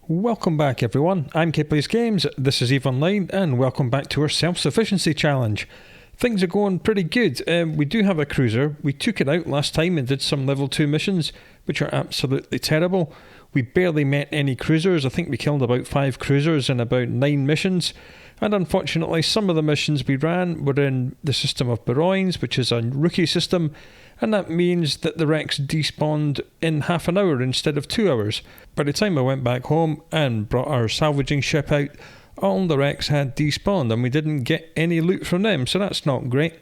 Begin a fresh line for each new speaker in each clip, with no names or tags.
Welcome back everyone, I'm Plays Games, this is EVE Online, and welcome back to our Self-Sufficiency Challenge. Things are going pretty good. We do have a cruiser. We took it out last time and did some level 2 missions, which are absolutely terrible. We barely met any cruisers. I think we killed about 5 cruisers in about 9 missions. And unfortunately, some of the missions we ran were in the system of Baroins, which is a rookie system, and that means that the wrecks despawned in half an hour instead of 2 hours. By the time I went back home and brought our salvaging ship out, all the wrecks had despawned and we didn't get any loot from them, so that's not great.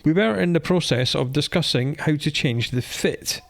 We were in the process of discussing how to change the fit.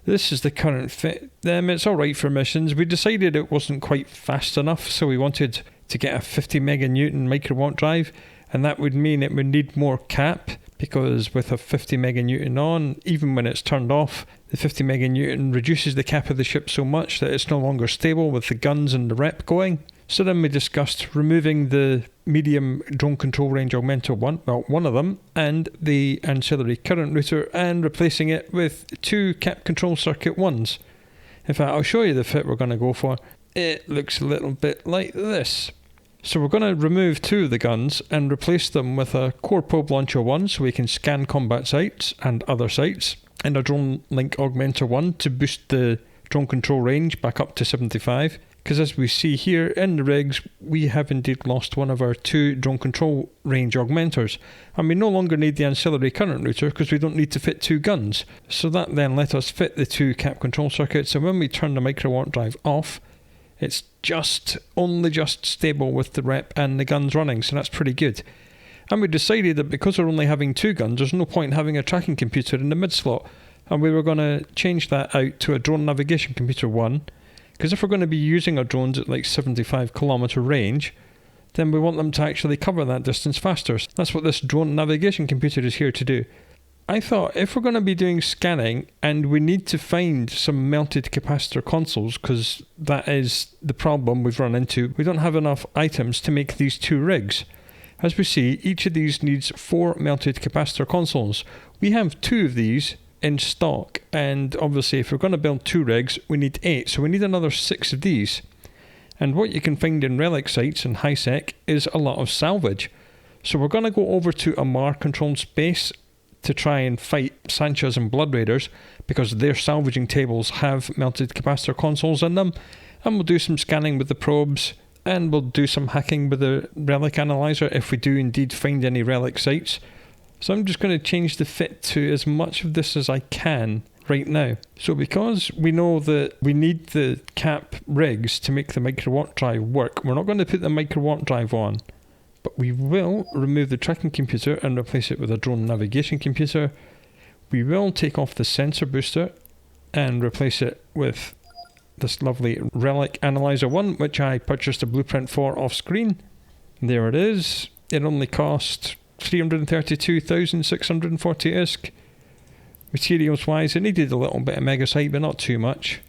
This is the current fit. It's alright for missions. We decided it wasn't quite fast enough, so we wanted to get a 50 meganewton micro-watt drive, and that would mean it would need more cap, because with a 50 meganewton on, even when it's turned off, the 50 meganewton reduces the cap of the ship so much that it's no longer stable with the guns and the rep going. So then we discussed removing the medium drone control range augmenter one of them, and the ancillary current router, and replacing it with 2 cap control circuit ones. In fact, I'll show you the fit we're going to go for. It looks a little bit like this. So we're going to remove 2 of the guns and replace them with a core probe launcher 1 so we can scan combat sites and other sites, and a drone link augmenter 1 to boost the drone control range back up to 75. Because as we see here in the rigs, we have indeed lost one of our 2 drone control range augmenters, and we no longer need the ancillary current router because we don't need to fit 2 guns. So that then let us fit the 2 cap control circuits, and when we turn the micro-watt drive off, it's only just stable with the rep and the guns running, so that's pretty good. And we decided that because we're only having 2 guns, there's no point having a tracking computer in the mid slot, and we were going to change that out to a drone navigation computer 1, because if we're going to be using our drones at like 75 kilometer range, then we want them to actually cover that distance faster. So that's what this drone navigation computer is here to do. I thought if we're going to be doing scanning and we need to find some melted capacitor consoles, because that is the problem we've run into, we don't have enough items to make these 2 rigs. As we see, each of these needs 4 melted capacitor consoles. We have 2 of these in stock, and obviously if we're going to build 2 rigs we need 8, so we need another 6 of these. And what you can find in relic sites and high-sec is a lot of salvage. So we're going to go over to a Mar controlled space to try and fight Sanchas and Blood Raiders, because their salvaging tables have melted capacitor consoles in them, and we'll do some scanning with the probes, and we'll do some hacking with the relic analyzer if we do indeed find any relic sites. So I'm just going to change the fit to as much of this as I can right now. So because we know that we need the cap rigs to make the micro-watt drive work, we're not going to put the micro-watt drive on, but we will remove the tracking computer and replace it with a drone navigation computer. We will take off the sensor booster and replace it with this lovely relic analyzer 1, which I purchased a blueprint for off screen. There it is. It only cost 332,640 ISK. Materials wise, it needed a little bit of megasite, but not too much.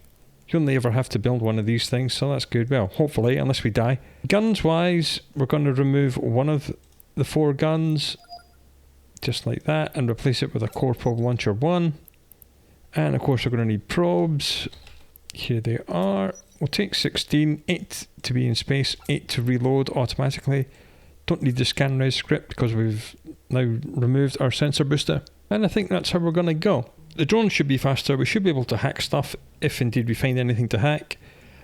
You only ever have to build one of these things, so that's good. Well, hopefully, unless we die. Guns wise, we're going to remove one of the 4 guns, just like that, and replace it with a core probe launcher 1. And of course we're going to need probes. Here they are. We'll take 16, 8 to be in space, 8 to reload automatically. Don't need the scan res script because we've now removed our sensor booster. And I think that's how we're going to go. The drone should be faster. We should be able to hack stuff if indeed we find anything to hack.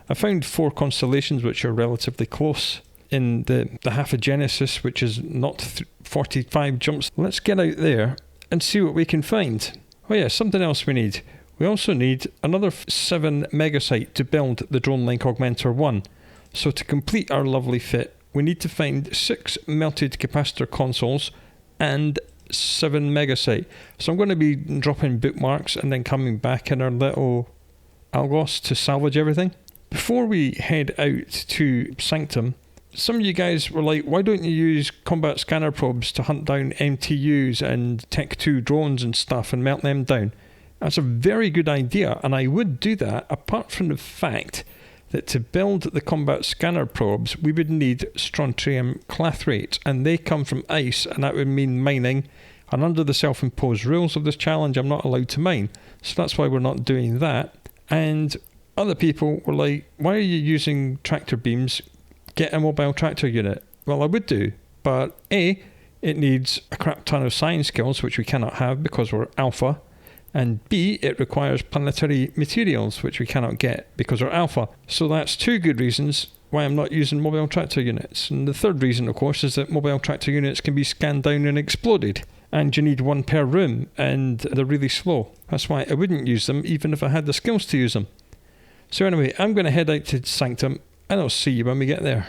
I found 4 constellations which are relatively close in the half of Genesis, which is not 45 jumps. Let's get out there and see what we can find. Oh yeah, something else we need. We also need another 7 megasite to build the drone link augmenter 1. So to complete our lovely fit, we need to find 6 melted capacitor consoles and 7 megasite. So I'm going to be dropping bookmarks and then coming back in our little Algos to salvage everything. Before we head out to Sanctum, some of you guys were like, why don't you use combat scanner probes to hunt down MTUs and Tech 2 drones and stuff and melt them down? That's a very good idea, and I would do that, apart from the fact that to build the combat scanner probes we would need strontium clathrates, and they come from ice, and that would mean mining, and under the self-imposed rules of this challenge I'm not allowed to mine, so that's why we're not doing that. And Other people were like, why are you using tractor beams? Get a mobile tractor unit. Well, I would do, but A, it needs a crap ton of science skills, which we cannot have because we're alpha, and B, it requires planetary materials, which we cannot get because we're alpha. So that's two good reasons why I'm not using mobile tractor units. And the third reason, of course, is that mobile tractor units can be scanned down and exploded, and you need one per room, and they're really slow. That's why I wouldn't use them, even if I had the skills to use them. So anyway, I'm going to head out to Sanctum, and I'll see you when we get there.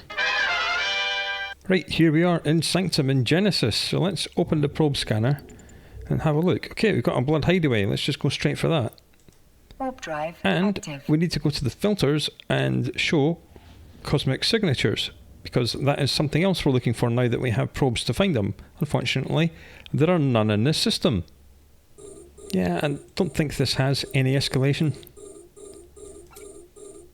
Right, here we are in Sanctum in Genesis. So let's open the probe scanner and have a look. Okay, we've got a blood hideaway. Let's just go straight for that.
Warp drive
and
active.
We need to go to the filters and show cosmic signatures, because that is something else we're looking for now that we have probes to find them. Unfortunately, there are none in this system. Yeah, I don't think this has any escalation.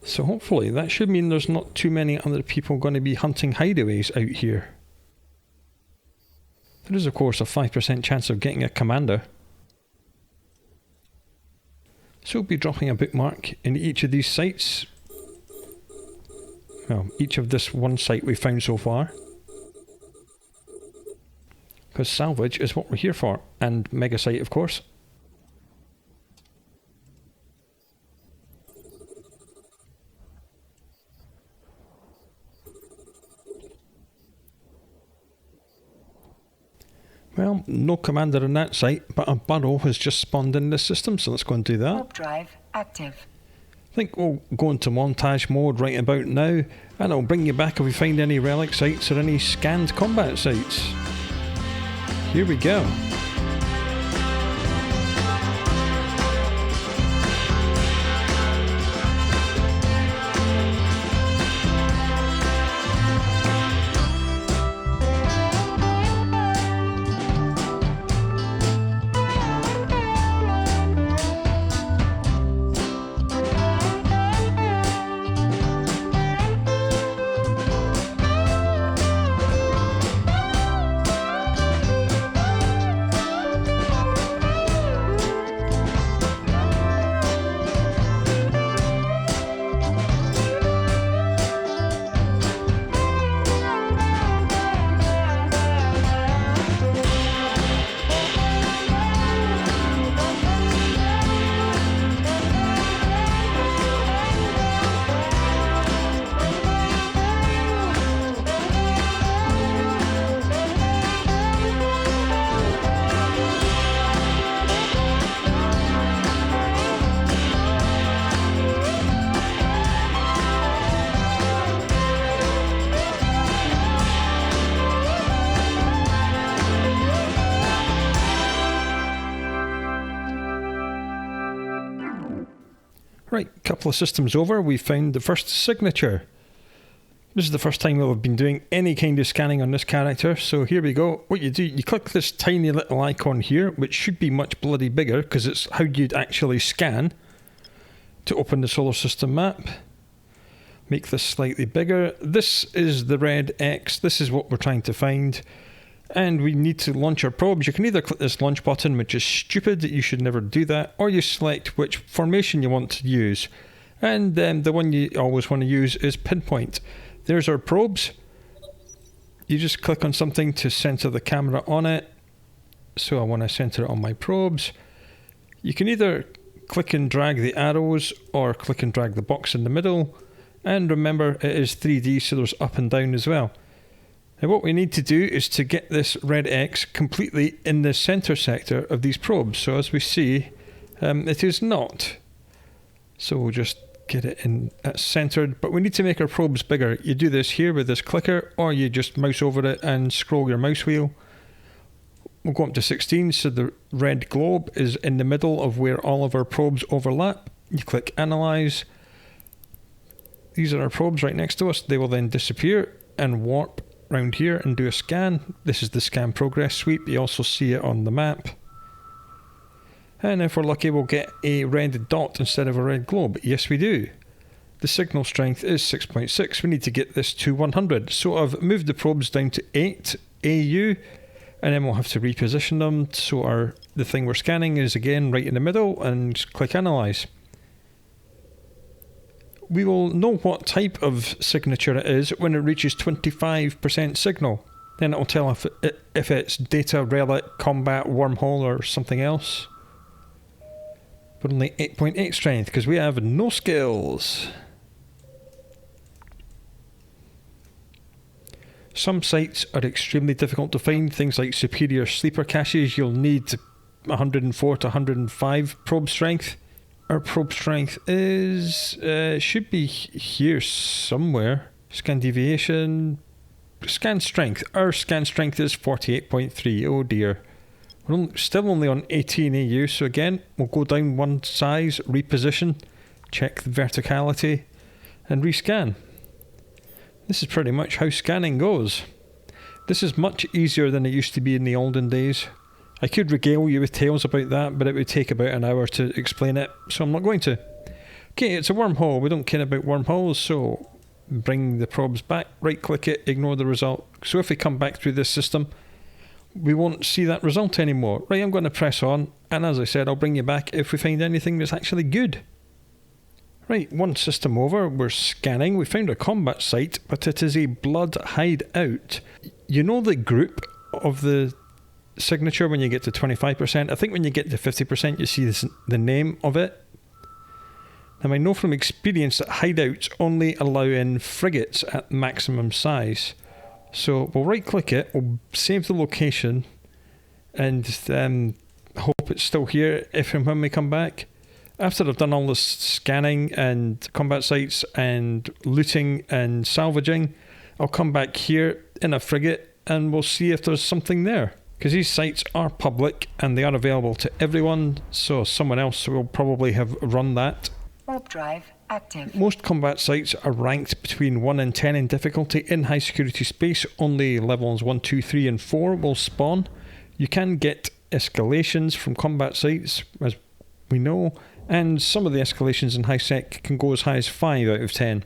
So hopefully that should mean there's not too many other people going to be hunting hideaways out here. There is of course a 5% chance of getting a commander. So we'll be dropping a bookmark in each of these sites. Well, each of this one site we've found so far. Because salvage is what we're here for, and mega site of course. Well, no commander in that site, but a burrow has just spawned in this system, so let's go and do that.
Warp drive active.
I think we'll go into montage mode right about now, and I'll bring you back if we find any relic sites or any scanned combat sites. Here we go. Right, couple of systems over, we found the first signature. This is the first time we've been doing any kind of scanning on this character, so here we go. What you do, you click this tiny little icon here, which should be much bloody bigger, because it's how you'd actually scan to open the solar system map. Make this slightly bigger. This is the red X, this is what we're trying to find. And we need to launch our probes. You can either click this launch button, which is stupid, you should never do that, or you select which formation you want to use. And the one you always want to use is pinpoint. There's our probes. You just click on something to center the camera on it. So I want to center it on my probes. You can either click and drag the arrows or click and drag the box in the middle. And remember, it is 3D, so there's up and down as well. Now what we need to do is to get this red X completely in the center sector of these probes. So as we see, it is not. So we'll just get it in centered, but we need to make our probes bigger. You do this here with this clicker, or you just mouse over it and scroll your mouse wheel. We'll go up to 16, so the red globe is in the middle of where all of our probes overlap. You click analyze. These are our probes right next to us. They will then disappear and warp round here and do a scan. This is the scan progress sweep. You also see it on the map. And if we're lucky, we'll get a red dot instead of a red globe. Yes, we do. The signal strength is 6.6. We need to get this to 100. So I've moved the probes down to 8 AU, and then we'll have to reposition them. So the thing we're scanning is again right in the middle, and just click analyze. We will know what type of signature it is when it reaches 25% signal. Then it will tell if it's data, relic, combat, wormhole or something else. But only 8.8 strength because we have no skills. Some sites are extremely difficult to find. Things like superior sleeper caches, you'll need 104 to 105 probe strength. Our probe strength is should be here somewhere. Scan deviation, scan strength. Our scan strength is 48.3. Oh dear. We're still only on 18 AU, so again, we'll go down one size, reposition, check the verticality, and rescan. This is pretty much how scanning goes. This is much easier than it used to be in the olden days. I could regale you with tales about that, but it would take about an hour to explain it, so I'm not going to. Okay, it's a wormhole. We don't care about wormholes, so bring the probes back, right click it, ignore the result. So if we come back through this system, we won't see that result anymore. Right, I'm going to press on, and as I said, I'll bring you back if we find anything that's actually good. Right, one system over, we're scanning. We found a combat site, but it is a blood hideout. You know the group of the signature when you get to 25%? I think when you get to 50%, you see the name of it. Now, I know from experience that hideouts only allow in frigates at maximum size. So we'll right-click it, we'll save the location, and hope it's still here if and when we come back. After I've done all this scanning and combat sites and looting and salvaging, I'll come back here in a frigate and we'll see if there's something there. Because these sites are public and they are available to everyone, so someone else will probably have run that.
Warp drive active.
Most combat sites are ranked between 1 and 10 in difficulty. In high security space, only levels 1, 2, 3 and 4 will spawn. You can get escalations from combat sites, as we know, and some of the escalations in high sec can go as high as 5 out of 10.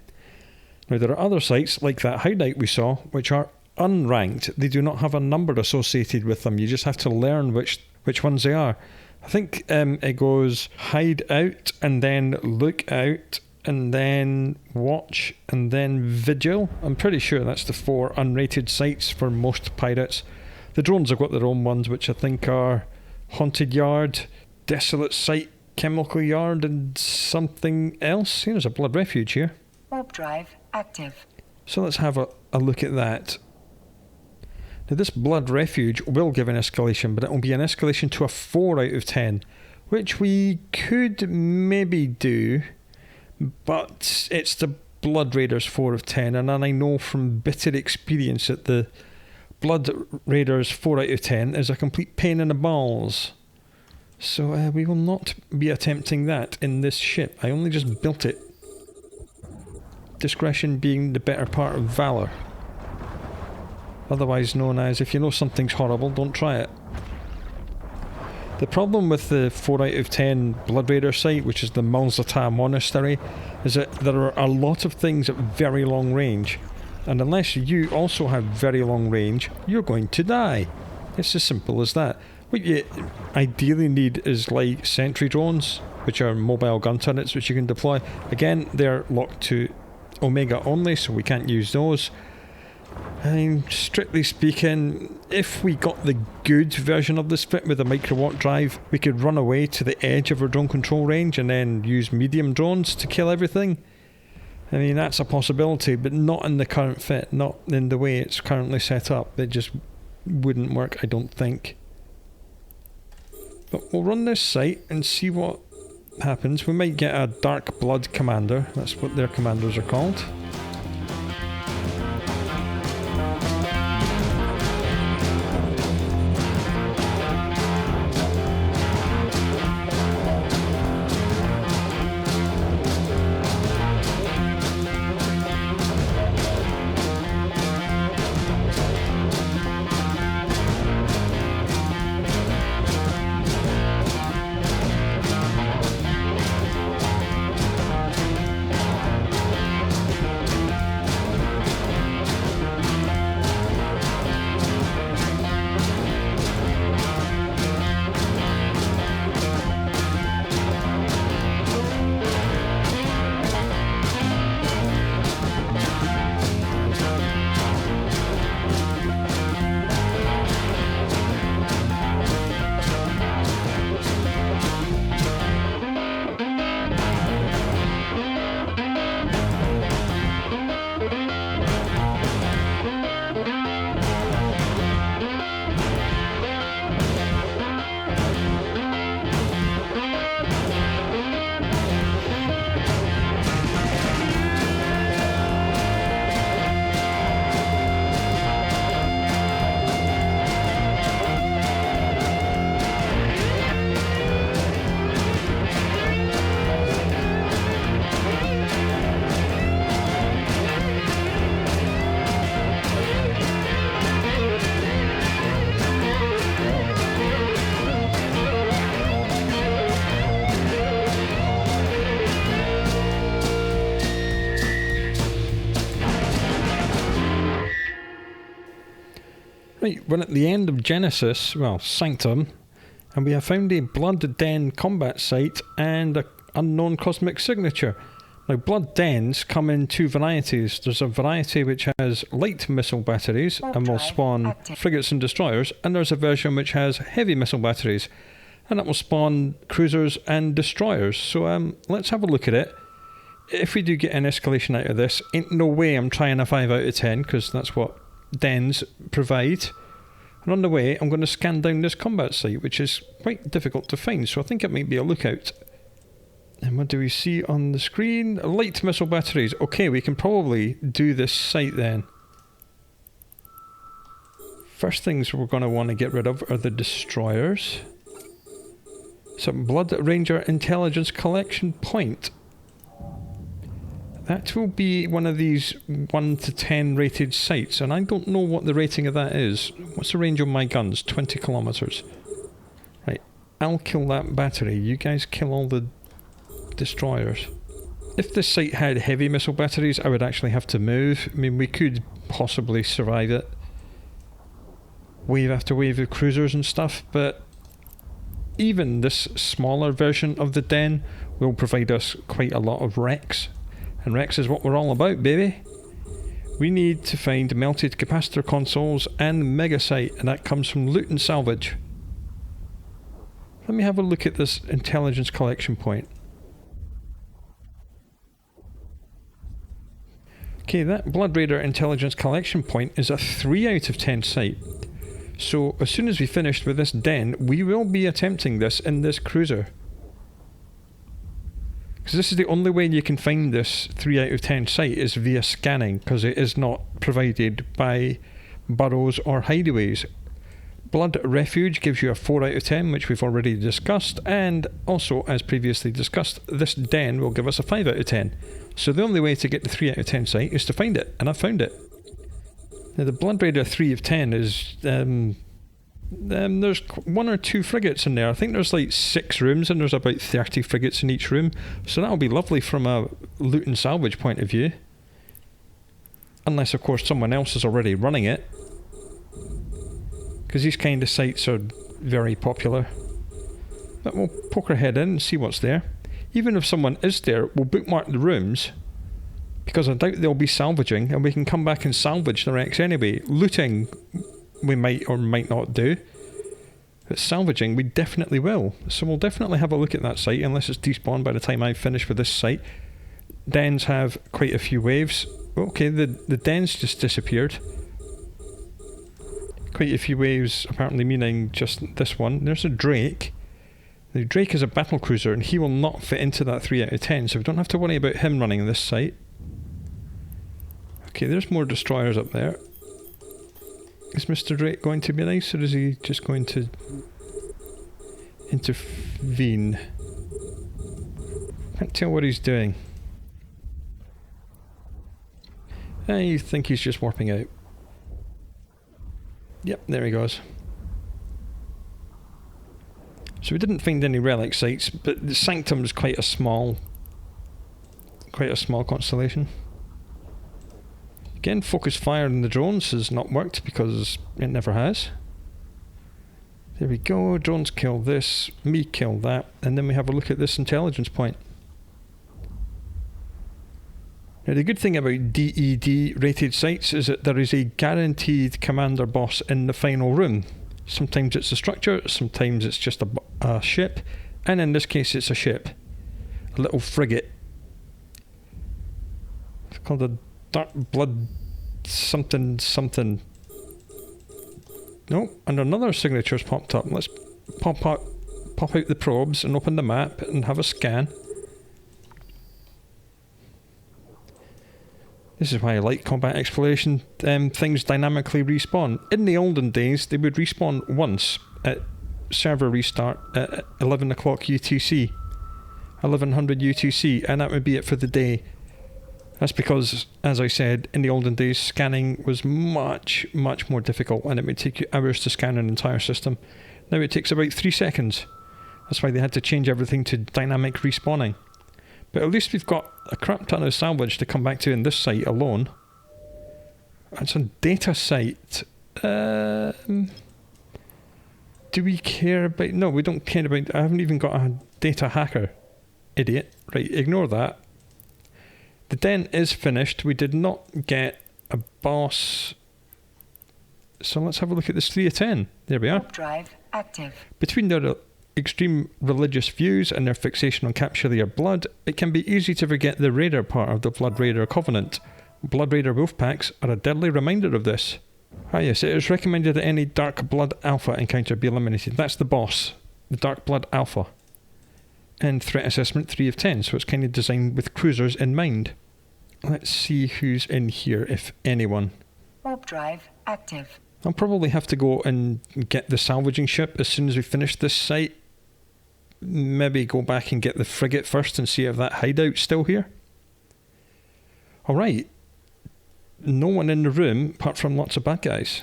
Now there are other sites like that hideout we saw which are unranked. They do not have a number associated with them. You just have to learn which ones they are. I think it goes hideout and then lookout and then watch and then vigil. I'm pretty sure that's the 4 unrated sites for most pirates. The drones have got their own ones which I think are haunted yard, desolate site, chemical yard and something else. There's a blood refuge here.
Warp drive active.
So let's have a look at that. Now this blood refuge will give an escalation, but it will be an escalation to a 4 out of 10, which we could maybe do, but it's the Blood Raiders 4 of 10, and I know from bitter experience that the Blood Raiders 4 out of 10 is a complete pain in the balls. So we will not be attempting that in this ship. I only just built it. Discretion being the better part of valour. Otherwise known as, if you know something's horrible, don't try it. The problem with the 4 out of 10 Blood Raider site, which is the Malzata Monastery, is that there are a lot of things at very long range. And unless you also have very long range, you're going to die. It's as simple as that. What you ideally need is like sentry drones, which are mobile gun turrets which you can deploy. Again, they're locked to Omega only, so we can't use those. And strictly speaking, if we got the good version of this fit with a micro-watt drive, we could run away to the edge of our drone control range and then use medium drones to kill everything. I mean, that's a possibility, but not in the current fit, not in the way it's currently set up. It just wouldn't work, I don't think. But we'll run this site and see what happens. We might get a Dark Blood Commander. That's what their commanders are called. Right, we're at the end of Genesis, well, Sanctum, and we have found a Blood Den combat site and an unknown cosmic signature. Now, Blood Dens come in two varieties. There's a variety which has light missile batteries and will spawn frigates and destroyers, and there's a version which has heavy missile batteries, and that will spawn cruisers and destroyers. So let's have a look at it. If we do get an escalation out of this, ain't no way I'm trying a 5 out of 10, because that's what Dens provide. And on the way, I'm going to scan down this combat site, which is quite difficult to find, so I think it might be a lookout. And what do we see on the screen? Light missile batteries. Okay, we can probably do this site then. First things we're going to want to get rid of are the destroyers. So, Blood Ranger Intelligence Collection Point. That will be one of these 1 to 10 rated sites, and I don't know what the rating of that is. What's the range of my guns? 20 kilometers. Right, I'll kill that battery. You guys kill all the destroyers. If this site had heavy missile batteries, I would actually have to move. I mean, we could possibly survive it. Wave after wave of cruisers and stuff, but even this smaller version of the Den will provide us quite a lot of wrecks. And wrecks is what we're all about, baby. We need to find melted capacitor consoles and mega site, and that comes from loot and salvage. Let me have a look at this intelligence collection point. Okay, that Blood Raider Intelligence Collection Point is a 3 out of 10 site. So as soon as we finish with this Den, we will be attempting this in this cruiser. Because this is the only way you can find this 3 out of 10 site is via scanning, because it is not provided by burrows or hideaways. Blood Refuge gives you a 4 out of 10, which we've already discussed, and also, as previously discussed, this Den will give us a 5 out of 10. So the only way to get the 3 out of 10 site is to find it, and I've found it. Now the Blood Raider 3 of 10 is, there's 1 or 2 frigates in there. I think there's like 6 rooms, and there's about 30 frigates in each room, so that'll be lovely from a loot and salvage point of view. Unless, of course, someone else is already running it. Because these kind of sites are very popular. But we'll poke our head in and see what's there. Even if someone is there, we'll bookmark the rooms, because I doubt they'll be salvaging, and we can come back and salvage the wrecks anyway. Looting we might or might not do, but salvaging we definitely will. So we'll definitely have a look at that site, unless it's despawned by the time I finish with this site. Dens have quite a few waves. Okay, the Dens just disappeared. Quite a few waves, apparently meaning just this one. There's a Drake. The Drake is a battle cruiser, and he will not fit into that 3 out of 10, so we don't have to worry about him running this site. Okay, there's more destroyers up there. Is Mr. Drake going to be nice, or is he just going to intervene? Can't tell what he's doing. I think he's just warping out. Yep, there he goes. So we didn't find any relic sites, but the Sanctum is quite a small constellation. Again, focus fire on the drones has not worked because it never has. There we go, drones kill this, me kill that, and then we have a look at this intelligence point. Now the good thing about DED rated sites is that there is a guaranteed commander boss in the final room. Sometimes it's a structure, sometimes it's just a ship, and in this case it's a ship. A little frigate. It's called a Dark Blood something something. No, and another signature's popped up. Let's pop out the probes and open the map and have a scan. This is why I like combat exploration. Things dynamically respawn. In the olden days, they would respawn once at server restart at 11 o'clock UTC, 1100 UTC, and that would be it for the day. That's because, as I said, in the olden days, scanning was much, much more difficult, and it would take you hours to scan an entire system. Now it takes about 3 seconds. That's why they had to change everything to dynamic respawning. But at least we've got a crap ton of salvage to come back to in this site alone. It's a data site. Do we care about... No, we don't care about... I haven't even got a data hacker. Idiot. Right, ignore that. The den is finished. We did not get a boss. So let's have a look at this 3 of 10. There we are.
Warp drive active.
Between their extreme religious views and their fixation on capturing your blood, it can be easy to forget the raider part of the Blood Raider Covenant. Blood Raider wolf packs are a deadly reminder of this. Ah yes, it is recommended that any Dark Blood Alpha encounter be eliminated. That's the boss. The Dark Blood Alpha. And threat assessment 3 of 10, so it's kind of designed with cruisers in mind. Let's see who's in here, if anyone.
Warp drive active.
I'll probably have to go and get the salvaging ship as soon as we finish this site. Maybe go back and get the frigate first and see if that hideout's still here. Alright. No one in the room apart from lots of bad guys.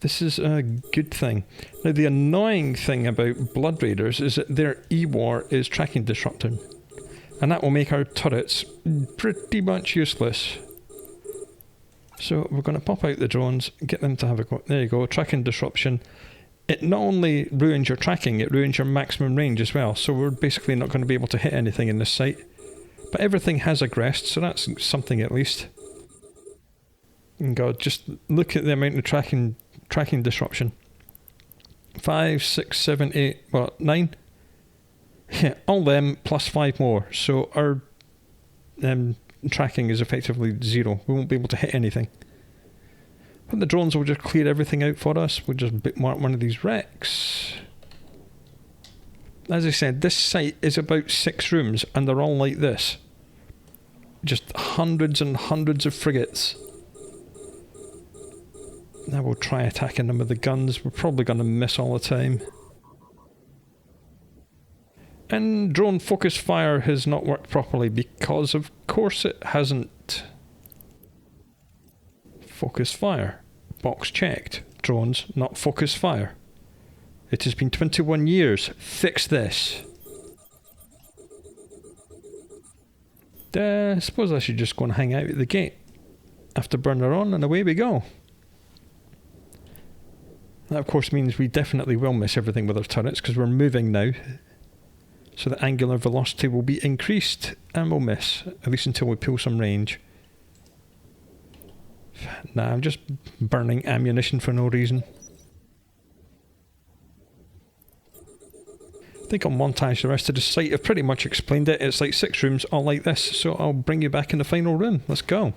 This is a good thing. Now the annoying thing about Blood Raiders is that their E-War is tracking disrupting. And that will make our turrets pretty much useless. So we're going to pop out the drones, get them to have a go. There you go, tracking disruption. It not only ruins your tracking, it ruins your maximum range as well. So we're basically not going to be able to hit anything in this site. But everything has aggressed, so that's something at least. And God, just look at the amount of tracking disruption. 5, 6, 7, 8, what, 9? Yeah, all them plus 5 more. So our tracking is effectively 0. We won't be able to hit anything. But the drones will just clear everything out for us. We'll just bookmark one of these wrecks. As I said, this site is about 6 rooms and they're all like this. Just hundreds and hundreds of frigates. Now we'll try attacking them with the guns. We're probably going to miss all the time. And drone focus fire has not worked properly because of course it hasn't. Focus fire. Box checked. Drones not focus fire. It has been 21 years. Fix this. I suppose I should just go and hang out at the gate. Afterburner on and away we go. That of course means we definitely will miss everything with our turrets because we're moving now. So the angular velocity will be increased and we'll miss, at least until we pull some range. Nah, I'm just burning ammunition for no reason. I think I'll montage the rest of the site. I've pretty much explained it. It's like 6 rooms all like this, so I'll bring you back in the final room. Let's go.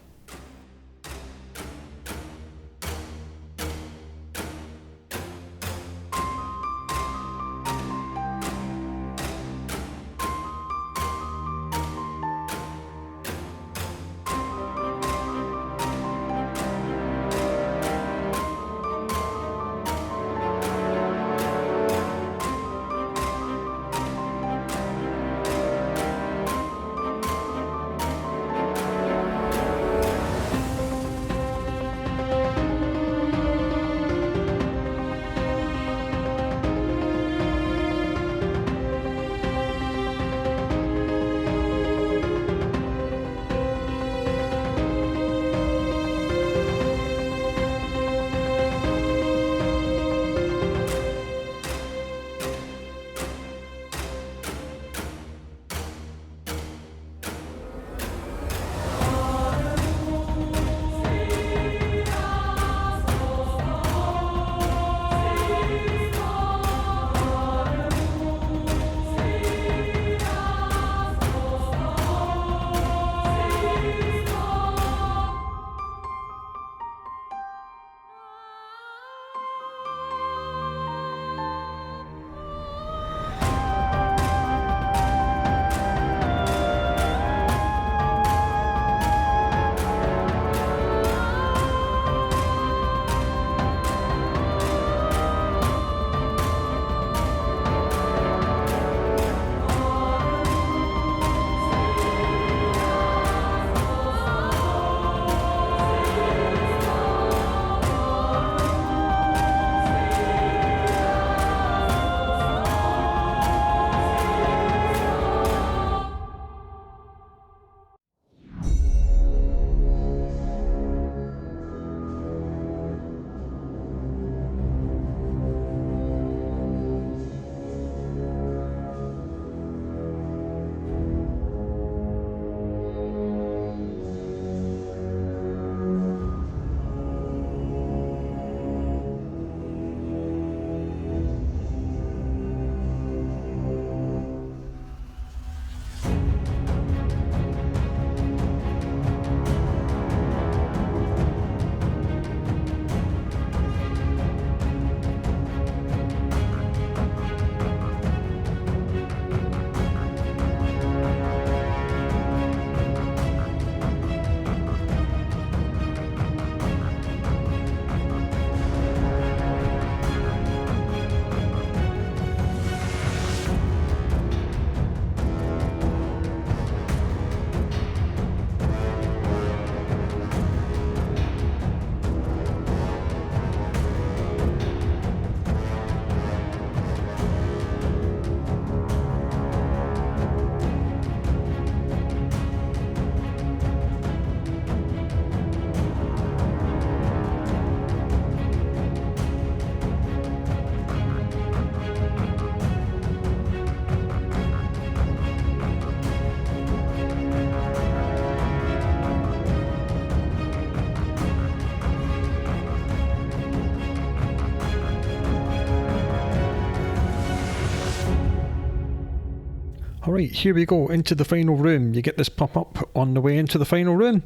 Alright, here we go, into the final room. You get this pop-up on the way into the final room,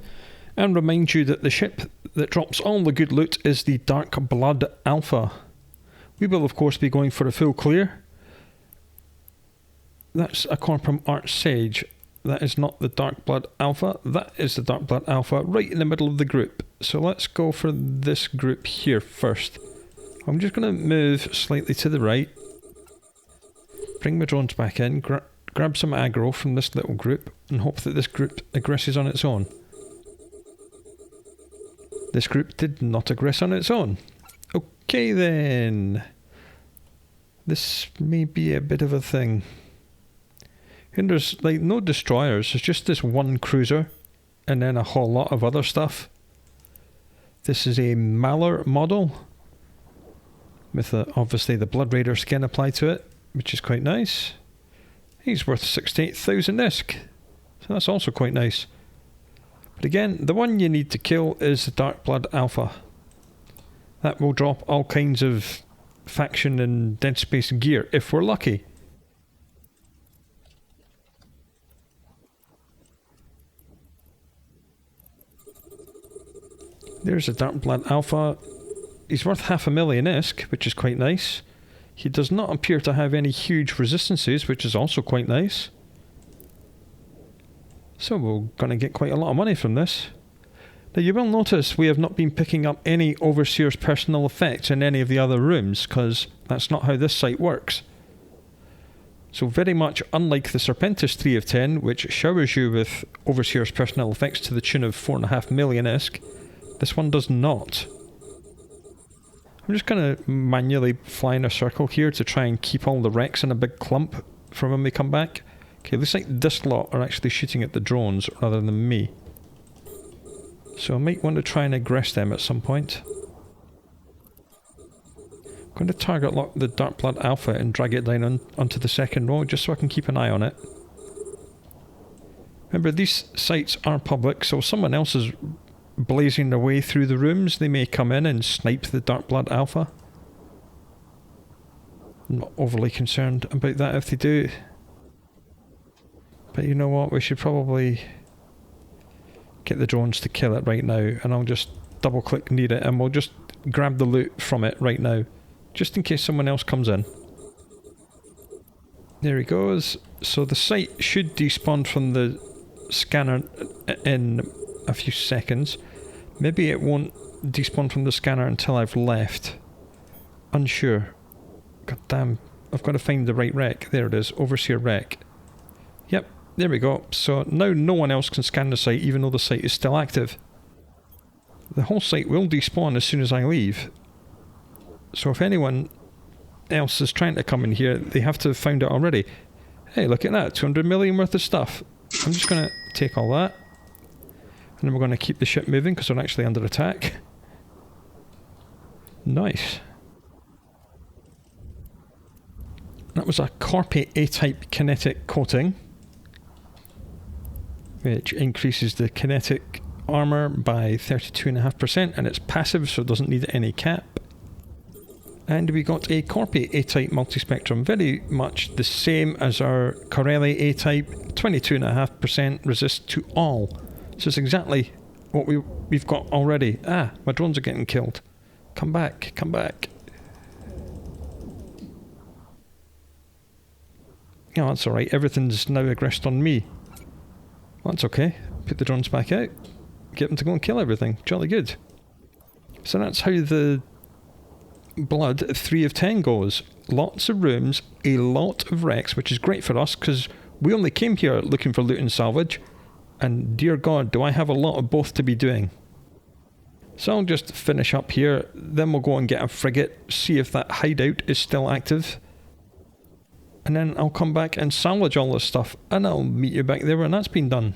and remind you that the ship that drops all the good loot is the Dark Blood Alpha. We will of course be going for a full clear. That's a Corpum Art Sage. That is not the Dark Blood Alpha, that is the Dark Blood Alpha right in the middle of the group. So let's go for this group here first. I'm just going to move slightly to the right, bring my drones back in, grab some aggro from this little group, and hope that this group aggresses on its own. This group did not aggress on its own. Okay then. This may be a bit of a thing. And there's like no destroyers, there's just this one cruiser, and then a whole lot of other stuff. This is a Maller model, with obviously the Blood Raider skin applied to it, which is quite nice. He's worth 68,000 ISK, so that's also quite nice. But again, the one you need to kill is the Dark Blood Alpha. That will drop all kinds of faction and Dead Space gear, if we're lucky. There's the Dark Blood Alpha. He's worth 500,000 ISK, which is quite nice. He does not appear to have any huge resistances, which is also quite nice. So we're going to get quite a lot of money from this. Now you will notice we have not been picking up any Overseer's personal effects in any of the other rooms, because that's not how this site works. So very much unlike the Serpentis 3 of 10, which showers you with Overseer's personal effects to the tune of 4.5 million ISK, this one does not. I'm just going to manually fly in a circle here to try and keep all the wrecks in a big clump for when we come back. Okay, looks like this lot are actually shooting at the drones rather than me. So I might want to try and aggress them at some point. I'm going to target lock the Dark Blood Alpha and drag it down onto the second row just so I can keep an eye on it. Remember, these sites are public, so if someone else is blazing their way through the rooms, they may come in and snipe the Dark Blood Alpha. I'm not overly concerned about that if they do. But you know what, we should probably get the drones to kill it right now, and I'll just double click near it and we'll just grab the loot from it right now, just in case someone else comes in. There he goes. So the site should despawn from the scanner in a few seconds. Maybe it won't despawn from the scanner until I've left. Unsure. God damn, I've got to find the right wreck. There it is, Overseer wreck. Yep, there we go. So now no one else can scan the site even though the site is still active. The whole site will despawn as soon as I leave. So if anyone else is trying to come in here, they have to have found it already. Hey, look at that, 200 million worth of stuff. I'm just going to take all that. And then we're going to keep the ship moving because they're actually under attack. Nice. That was a Corpi A-type kinetic coating, which increases the kinetic armour by 32.5%, and it's passive so it doesn't need any cap. And we got a Corpi A-type multispectrum, very much the same as our Corelli A-type, 22.5% resist to all. So it's exactly what we've got already. Ah, my drones are getting killed. Come back, come back. Yeah, that's alright, everything's now aggressed on me. Well, that's okay. Put the drones back out. Get them to go and kill everything. Jolly good. So that's how the Blood 3 of 10 goes. Lots of rooms, a lot of wrecks, which is great for us because we only came here looking for loot and salvage. And dear God, do I have a lot of both to be doing. So I'll just finish up here, then we'll go and get a frigate, see if that hideout is still active. And then I'll come back and salvage all this stuff, and I'll meet you back there when that's been done.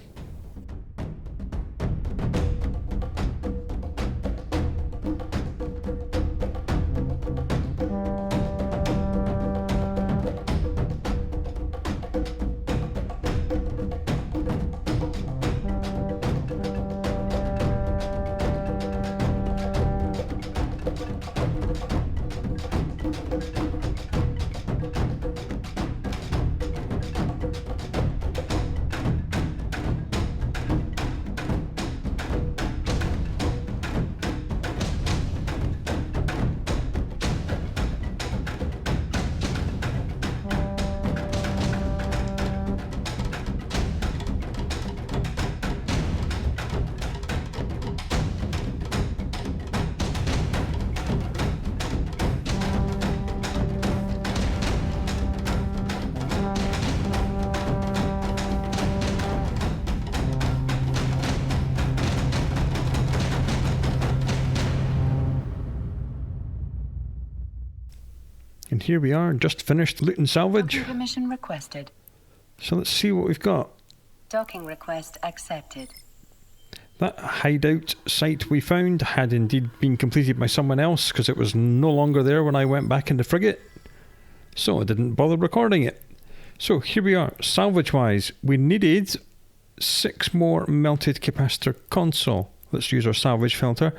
And here we are, just finished loot and salvage.
Docking permission requested.
So let's see what we've got.
Docking request accepted.
That hideout site we found had indeed been completed by someone else because it was no longer there when I went back in the frigate. So I didn't bother recording it. So here we are, salvage-wise. We needed 6 more melted capacitor console. Let's use our salvage filter.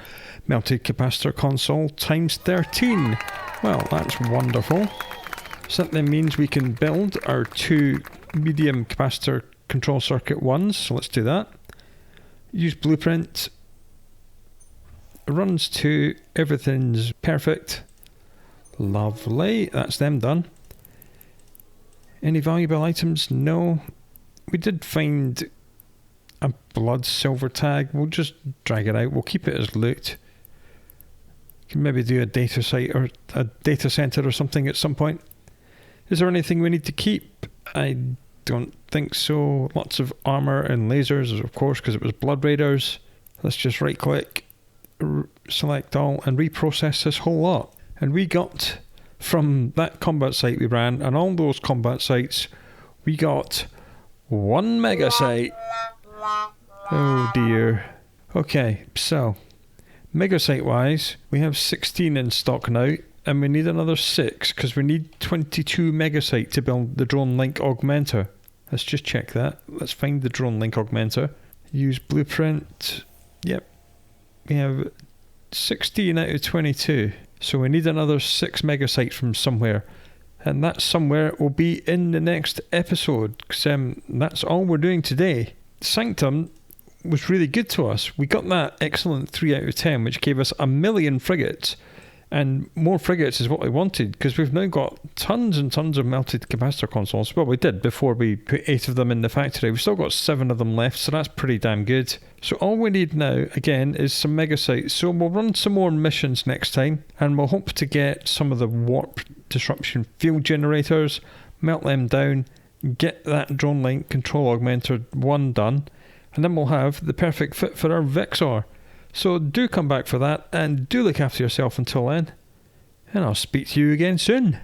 Melted capacitor console times 13. Well, that's wonderful. So that then means we can build our 2 medium capacitor control circuit ones. So let's do that. Use blueprint. Runs to, everything's perfect. Lovely, that's them done. Any valuable items? No. We did find a blood silver tag. We'll just drag it out. We'll keep it as loot. Can maybe do a data site or a data center or something at some point. Is there anything we need to keep? I don't think so. Lots of armor and lasers, of course, because it was blood raiders. Let's just right click, select all, and reprocess this whole lot. And we got, from that combat site we ran, and all those combat sites, we got 1 mega site. Oh dear. Okay, so, mega site wise, we have 16 in stock now, and we need another 6, because we need 22 megasite to build the drone link augmenter. Let's just check that. Let's find the drone link augmenter. Use blueprint. Yep. We have 16 out of 22. So we need another 6 megasites from somewhere. And that somewhere will be in the next episode. Because that's all we're doing today. Sanctum was really good to us. We got that excellent 3 out of 10, which gave us 1 million frigates. And more frigates is what we wanted, because we've now got tons and tons of melted capacitor consoles. Well, we did before we put 8 of them in the factory. We've still got 7 of them left, so that's pretty damn good. So all we need now, again, is some megasites. So we'll run some more missions next time, and we'll hope to get some of the warp disruption field generators, melt them down, get that drone link control augmenter 1 done, and then we'll have the perfect fit for our Vexor. So do come back for that, and do look after yourself until then, and I'll speak to you again soon.